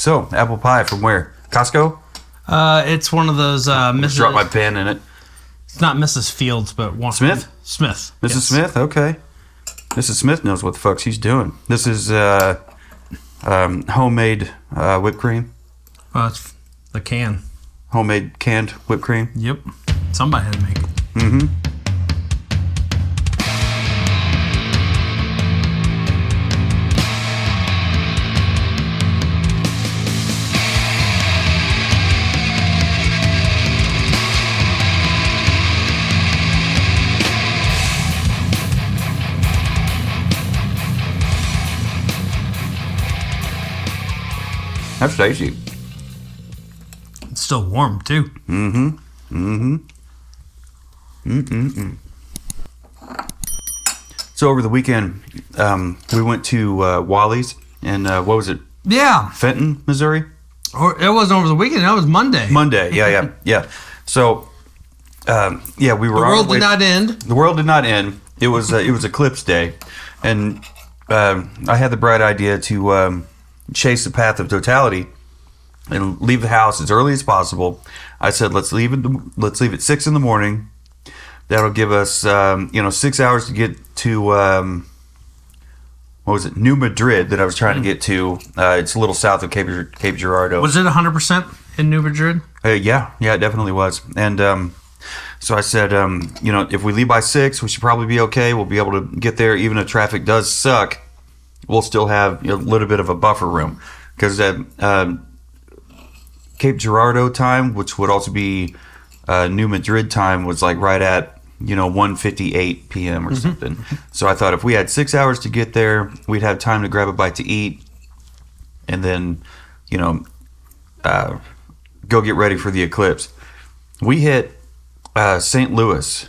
So, apple pie from where? Costco? It's one of those Mrs. Drop my pen in it. It's not Mrs. Fields, but one. Smith? Smith. Mrs. Yes. Smith? Okay. Mrs. Smith knows what the fuck she's doing. This is homemade whipped cream. Well, it's the can. Homemade canned whipped cream. Yep. Somebody had to make it. Mm-hmm. That's tasty. It's still warm, too. Mm-hmm. Mm-hmm. Mm-mm-mm. So over the weekend, we went to Wally's and what was it? Yeah. Fenton, Missouri? Or it wasn't over the weekend. That was Monday. Monday, yeah. So, we were. The world did not end. The world did not end. It was Eclipse Day, and I had the bright idea to chase the path of totality and leave the house as early as possible. I said, let's leave at 6 in the morning. That'll give us 6 hours to get to New Madrid that I was trying to get to. It's a little south of Cape Girardeau. Was it 100% in New Madrid? Yeah, it definitely was. And so I said, if we leave by 6, we should probably be okay. We'll be able to get there. Even if traffic does suck, we'll still have a little bit of a buffer room. Because Cape Girardeau time, which would also be New Madrid time, was like right at 1:58 p.m. or something. So I thought if we had 6 hours to get there, we'd have time to grab a bite to eat, and then go get ready for the eclipse. We hit St. Louis,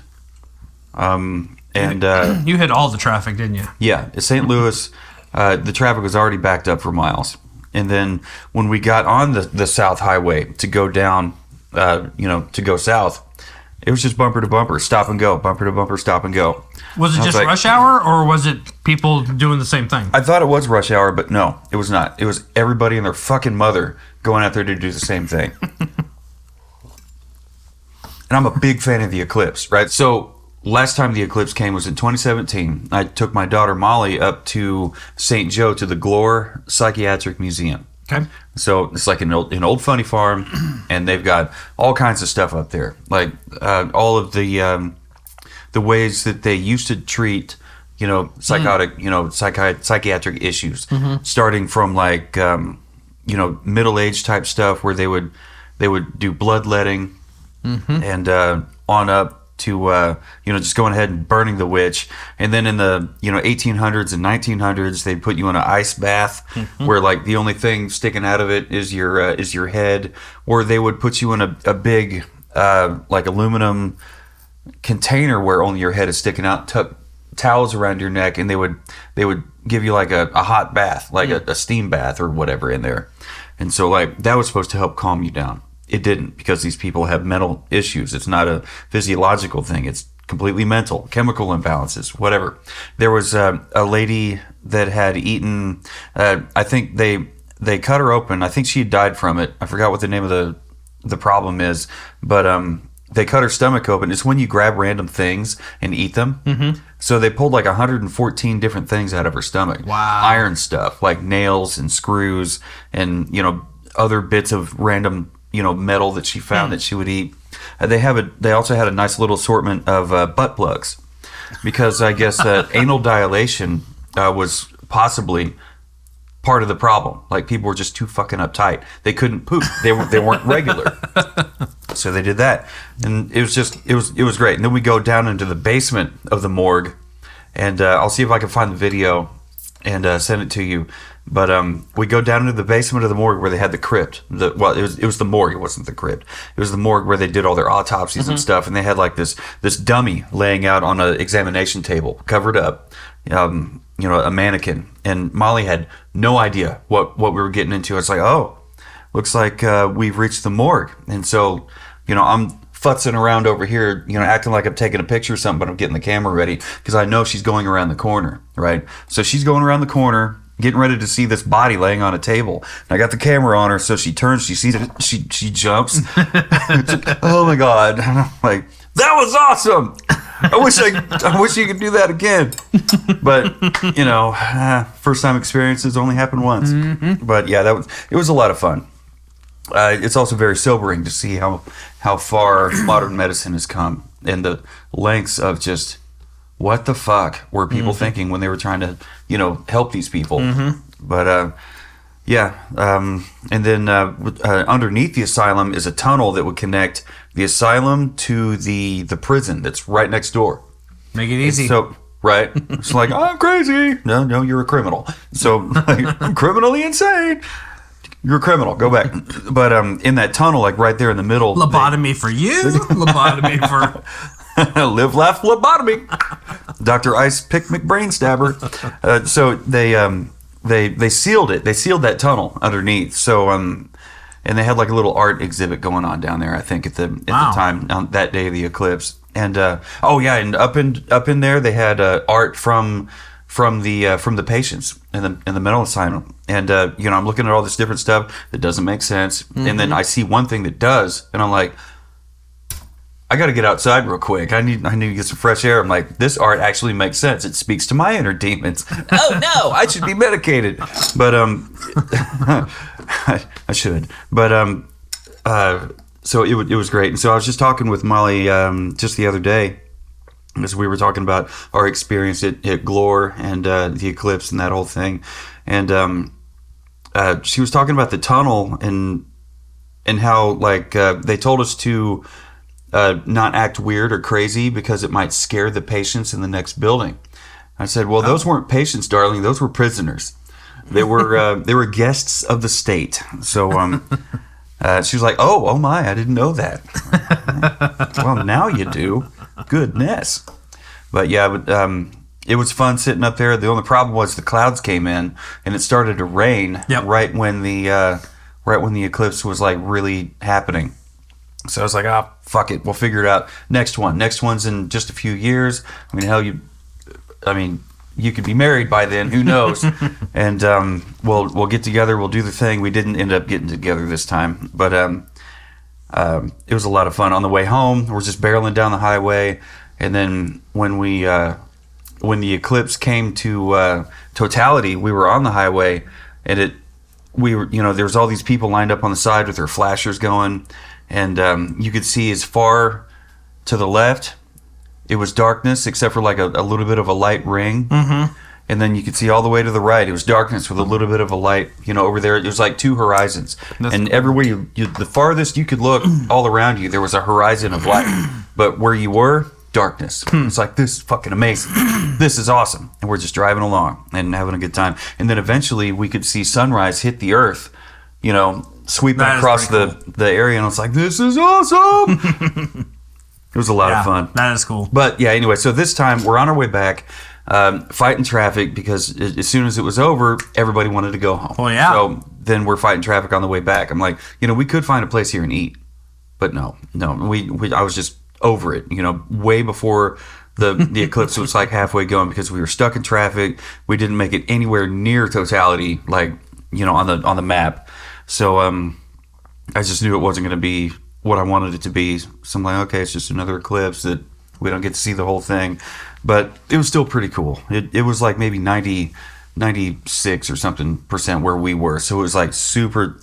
and you hit all the traffic, didn't you? Yeah, St. Louis, the traffic was already backed up for miles. And then when we got on the South Highway to go down, to go south, it was just bumper to bumper, stop and go, bumper to bumper, stop and go. Was it just rush hour, or was it people doing the same thing? I thought it was rush hour, but no, it was not. It was everybody and their fucking mother going out there to do the same thing. And I'm a big fan of the eclipse, right? So last time the eclipse came was in 2017. I took my daughter Molly up to St. Joe to the Glore Psychiatric Museum. Okay. So it's like an old funny farm, and they've got all kinds of stuff up there, like all of the ways that they used to treat, psychiatric issues, starting from like middle-aged type stuff where they would do bloodletting, and on up to just going ahead and burning the witch. And then in the 1800s and 1900s, they put you in an ice bath where like the only thing sticking out of it is your head, or they would put you in a big like aluminum container where only your head is sticking out, tuck towels around your neck, and they would give you like a hot bath, like a steam bath or whatever in there. And so like that was supposed to help calm you down. It didn't, because these people have mental issues. It's not a physiological thing. It's completely mental, chemical imbalances, whatever. There was a lady that had eaten, I think they cut her open. I think she had died from it. I forgot what the name of the problem is, but they cut her stomach open. It's when you grab random things and eat them. So they pulled like 114 different things out of her stomach. Wow. Iron stuff, like nails and screws and, other bits of random metal that she found that she would eat. They also had a nice little assortment of butt plugs, because I guess anal dilation was possibly part of the problem. Like people were just too fucking uptight. They couldn't poop. They weren't regular. So they did that, and it was great. And then we go down into the basement of the morgue, and I'll see if I can find the video and send it to you. But we go down into the basement of the morgue where they had the crypt. It was the morgue. It wasn't the crypt. It was the morgue where they did all their autopsies and stuff. And they had like this dummy laying out on an examination table, covered up, a mannequin. And Molly had no idea what we were getting into. It's like, oh, looks like we've reached the morgue. And so, I'm futzing around over here, acting like I'm taking a picture or something, but I'm getting the camera ready because I know she's going around the corner, right? So she's going around the corner. getting ready to see this body laying on a table. And I got the camera on her, so she turns, she sees it, she jumps. Oh my God. And I'm like, that was awesome. I wish you could do that again. But, first time experiences only happen once. Mm-hmm. But yeah, it was a lot of fun. It's also very sobering to see how far modern medicine has come and the lengths of just what the fuck were people thinking when they were trying to, help these people. Mm-hmm. But and then underneath the asylum is a tunnel that would connect the asylum to the prison that's right next door. Make it easy. So, right? It's like, I'm crazy. No, you're a criminal. So, like, I'm criminally insane. You're a criminal. Go back. But in that tunnel, like right there in the middle. Lobotomy for you. Lobotomy for... Live, laugh, lobotomy. Dr. Ice Pick McBrain Stabber. So they sealed it. They sealed that tunnel underneath. So and they had like a little art exhibit going on down there. I think at the time on that day of the eclipse. And and up in there they had art from the patients in the mental asylum. And I'm looking at all this different stuff that doesn't make sense. Mm-hmm. And then I see one thing that does, and I'm like, I got to get outside real quick. I need to get some fresh air. I'm like, this art actually makes sense. It speaks to my inner demons. Oh no, I should be medicated. But I should. But so it was great. And so I was just talking with Molly just the other day, as we were talking about our experience at Glore and the eclipse and that whole thing. And she was talking about the tunnel and how like they told us to not act weird or crazy because it might scare the patients in the next building. I said, well, those weren't patients, darling. Those were prisoners. They were guests of the state. So she was like, oh my, I didn't know that. Well, now you do. Goodness. But yeah, it was fun sitting up there. The only problem was the clouds came in and it started to rain right when the eclipse was like really happening. So I was like, fuck it. We'll figure it out. Next one's in just a few years. I mean, hell, you could be married by then. Who knows? And we'll get together. We'll do the thing. We didn't end up getting together this time. But it was a lot of fun. On the way home, we're just barreling down the highway. And then when the eclipse came to Totality, we were on the highway. And there was all these people lined up on the side with their flashers going. And you could see as far to the left, it was darkness except for like a little bit of a light ring. Mm-hmm. And then you could see all the way to the right, it was darkness with a little bit of a light. Over there, it was like two horizons. That's and cool. Everywhere the farthest you could look all around you, there was a horizon of light. But where you were, darkness. It's like, this is fucking amazing. This is awesome. And we're just driving along and having a good time. And then eventually we could see sunrise hit the earth, sweeping across the area, and I was like, this is awesome. It was a lot of fun. That is cool. But yeah, anyway, so this time we're on our way back, fighting traffic because as soon as it was over, everybody wanted to go home. Oh yeah. So then we're fighting traffic on the way back. I'm like, we could find a place here and eat, but no, I was just over it. Way before the eclipse was like halfway going because we were stuck in traffic. We didn't make it anywhere near Totality, like on the map. So I just knew it wasn't going to be what I wanted it to be. So I'm like, okay, it's just another eclipse that we don't get to see the whole thing. But it was still pretty cool. It was like maybe 96 or something % where we were. So it was like super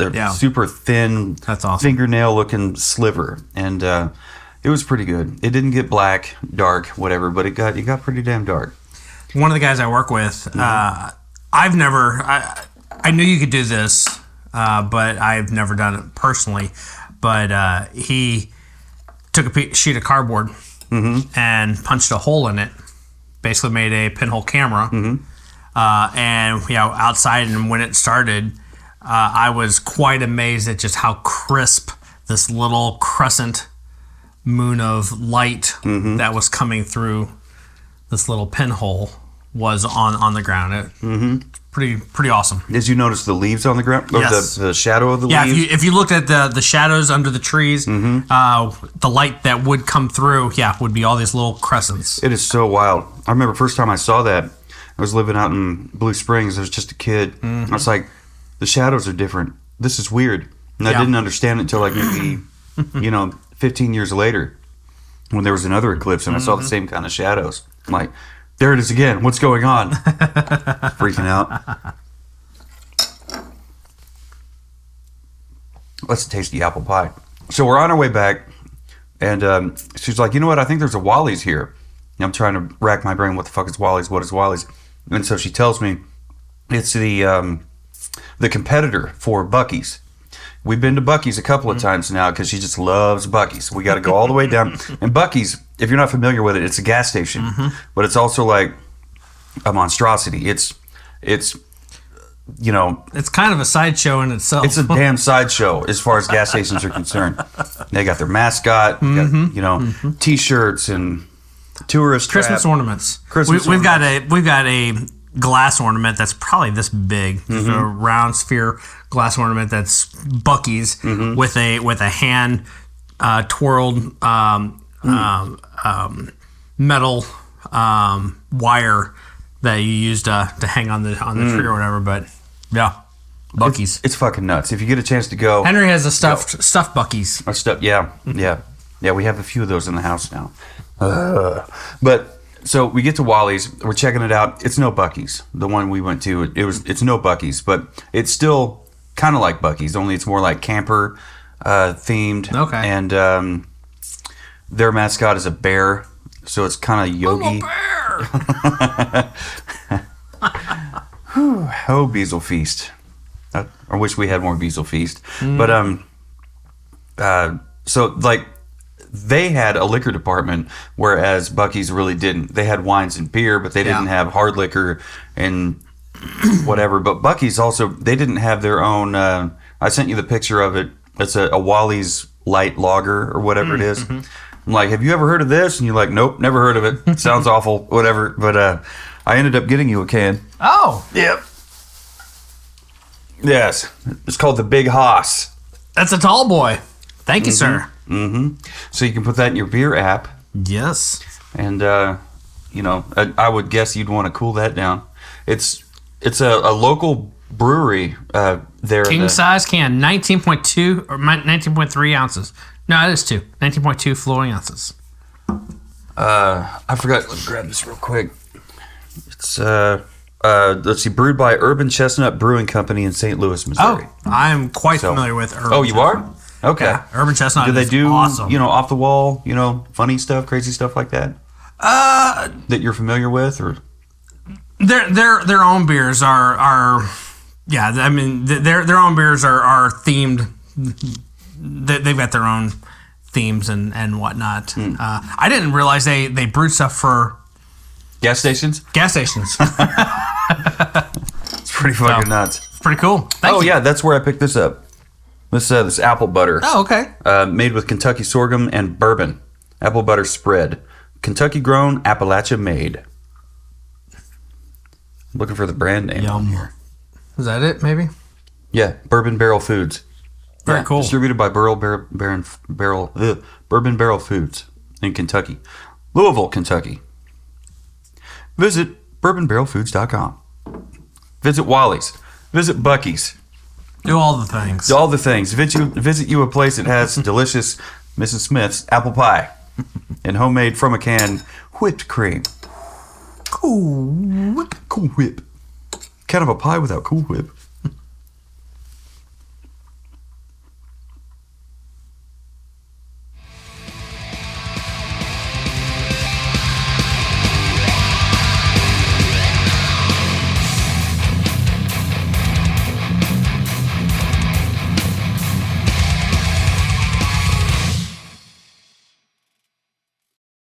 thin, that's awesome, fingernail looking sliver. And it was pretty good. It didn't get black, dark, whatever, but it got pretty damn dark. One of the guys I work with, I knew you could do this, but I've never done it personally. But he took a sheet of cardboard and punched a hole in it, basically made a pinhole camera. And outside, and when it started, I was quite amazed at just how crisp this little crescent moon of light that was coming through this little pinhole was on the ground. Pretty awesome. Did you notice the leaves on the ground? Or yes. the shadow of the leaves? Yeah, if you looked at the shadows under the trees, the light that would come through, would be all these little crescents. It is so wild. I remember first time I saw that, I was living out in Blue Springs. I was just a kid. I was like, the shadows are different. This is weird. And I didn't understand it until like maybe, 15 years later when there was another eclipse and I saw the same kind of shadows. I'm like, there it is again. What's going on? Freaking out. Let's taste the apple pie. So we're on our way back, and she's like, you know what? I think there's a Wally's here. And I'm trying to rack my brain. What the fuck is Wally's? What is Wally's? And so she tells me it's the competitor for Buc-ee's. We've been to Buc-ee's a couple of times now because she just loves Buc-ee's. We got to go all the way down. And Buc-ee's, if you're not familiar with it, it's a gas station, but it's also like a monstrosity. It's kind of a sideshow in itself. It's a damn sideshow as far as gas stations are concerned. They got their mascot, got, T-shirts and tourist Christmas ornaments. We've got a glass ornament that's probably this big, a round sphere glass ornament that's Buc-ee's with a hand twirled metal wire that you use to hang on the tree or whatever. But yeah, Buc-ee's. It's fucking nuts. If you get a chance to go, Henry has a stuffed Buc-ee's. Yeah. We have a few of those in the house now. But so we get to Wally's. We're checking it out. It's no Buc-ee's. The one we went to, it's no Buc-ee's, but it's still kind of like Buc-ee's. Only it's more like camper themed. Okay. And their mascot is a bear, so it's kind of yogi. I'm a bear. Oh, Beazle Feast. I wish we had more Beazle Feast. But so like they had a liquor department, whereas Buc-ee's really didn't. They had wines and beer, but they didn't have hard liquor and whatever. But Buc-ee's also, they didn't have their own. I sent you the picture of it. It's a Wally's light lager or whatever it is. I'm like, have you ever heard of this? And you're like, nope, never heard of it. Sounds awful, whatever. But I ended up getting you a can. Oh. Yep. Yes. It's called the Big Hoss. That's a tall boy. Thank you, sir. So you can put that in your beer app. Yes. And, I would guess you'd want to cool that down. It's a local brewery there. King size can, 19.2 or 19.3 ounces. No, it is 19.2 flowing ounces. I forgot. Let me grab this real quick. It's let's see, brewed by Urban Chestnut Brewing Company in St. Louis, Missouri. Oh, I'm quite familiar with Urban. Oh, you are? Okay. Yeah, Urban Chestnut. Do they do awesome. Off the wall, funny stuff, crazy stuff like that? That you're familiar with, or their own beers are yeah. I mean, their own beers are themed. They've got their own themes and whatnot. I didn't realize they brewed stuff for gas stations. Gas stations. It's pretty fucking nuts. It's pretty cool. Thank you. Yeah, that's where I picked this up. This apple butter. Oh, okay. Made with Kentucky sorghum and bourbon. Apple butter spread. Kentucky grown, Appalachia made. I'm looking for the brand name on here. Is that it, maybe? Yeah, Bourbon Barrel Foods. Very cool. Distributed by Bourbon Barrel Foods in Kentucky. Louisville, Kentucky. Visit bourbonbarrelfoods.com. Visit Wally's. Visit Buc-ee's. Do all the things. Do all the things. Visit you a place that has delicious Mrs. Smith's apple pie and homemade from a can whipped cream. Cool Whip. Kind of a pie without Cool Whip.